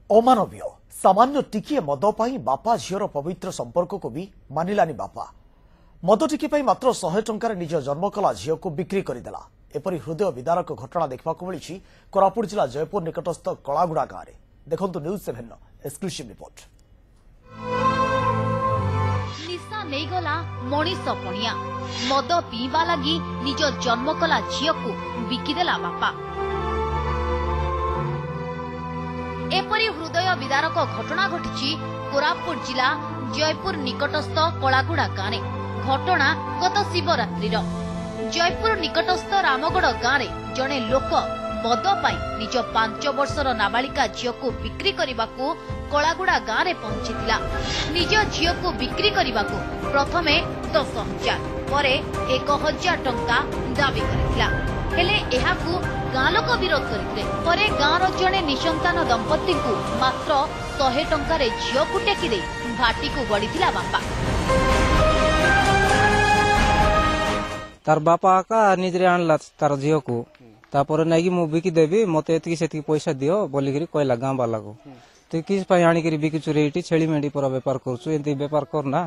अमानवीय सामान्य टिकिए मद पाई बापा झीर पवित्र संपर्क को भी मानिलानी बापा मद टिके मात्र 100 टंकार निज जन्मकला झील को बिक्री करदेला। एपरी हृदय विदारक घटना देखा मिली कोरापुट जिला जयपुर निकटस्थ कलागुड़ा गांव में। देखंतु न्यूज7 एक्सक्लूसिव रिपोर्ट। निशा नहीं गला मनीष पणिया मद पीवा लगी निज जन्मकला झील को बिकिदेला बापा। एपरी हृदय विदारक घटना घटी कोरापुट जिला जयपुर निकटस्थ कलागुड़ा गांव में। घटना गत शिवरात्रि जयपुर निकटस्थ रामगढ़ गांव में जड़े लोक मद पाई निज 5 वर्षर नाबालिका झील को बिक्री करने को कलागुड़ा गांव में पहुंचीला। निज झील को बिक्री करने को प्रथमे 10,000 पर 1,000 टंका दाबी करथिला। हेले एहाकू गां लोक विरोध करथिले। परे गांर जड़े निसंतान दंपति को मात्र 100 टंकार झील को टेकी दे भाटी को गड़ीथिला बापा। तार बापा का निजरे आणला तार झील को तापर नाइकी मु बिकी देबी मते एतकी सेतकी पैसा दियो बोली करी कहला गां वाला को तो किस पई आनी करी बिकी चुरेटी छेली मेंडी पर व्यापार करछु एंती व्यापार करना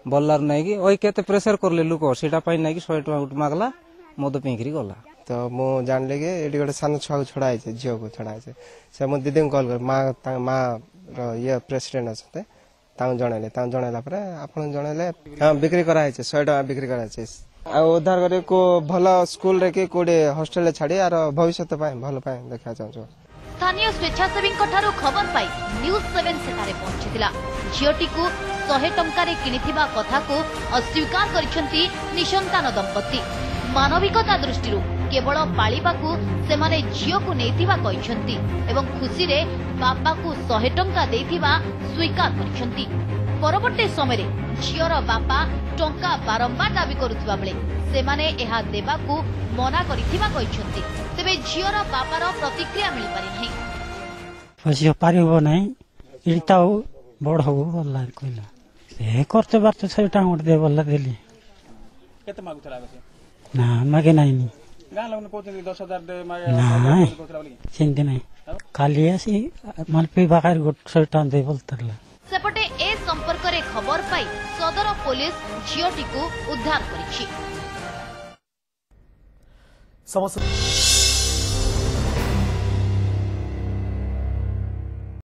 बोललार नाइकी ओई केते प्रेशर करले लोक सेटा पई नाइकी 100 टका उठ मागला मद पिंकरी गला। तो मु जानले के एडी गोटे सान छुआ छड़ाई छे झील को छड़ाई छे से मु दीदी को कॉल कर मां रो ये प्रेसिडेंट असते ताऊ जणैला पर आपन जणैले हां बिक्री कराय छे 100 टका बिक्री कराय छे आ उद्धार करे को भला स्कूल रे के कोडे हॉस्टल रे छाडी आर भविष्य पाए भल पाए देखा चाहू। स्थानीय स्वेच्छासेवी खबर पाई न्यूज7 सेठारे पहुंचीला। झीलटी को 100 टंकार किनिथिबा कथा को अस्वीकार करिसेंती निसंतान दंपति। मानविकता दृष्टि केवल पालिबा को सेमाने झील को नेथिबा कहिसेंती एवं खुशी रे बापा को 100 टंका देथिबा स्वीकार करिसेंती। परवर्ती समय झीर बापा टंका बारंबार दाबी करुथिबा बेले सेमाने एहा देबाकू मना करिथिबा कहिसेंती। तेबे झीर बापार प्रतिक्रिया मिली पारि नाही। फसियो पारिबो नाही इताओ बड़ हो बोलला कहला से करते बार तो 100 टंका दे बोलला देली केते मागुथला बसे ना मागे नाही नी गां लगन कोते 10,000 दे मागे कोतला बोली चिंता नाही खाली आसी मालपी बाकार गोट 100 टंका दे बोलतला। सेपटे ए संपर्क रे खबर पाई सदर पुलिस झीलटी को उद्धार करिछि।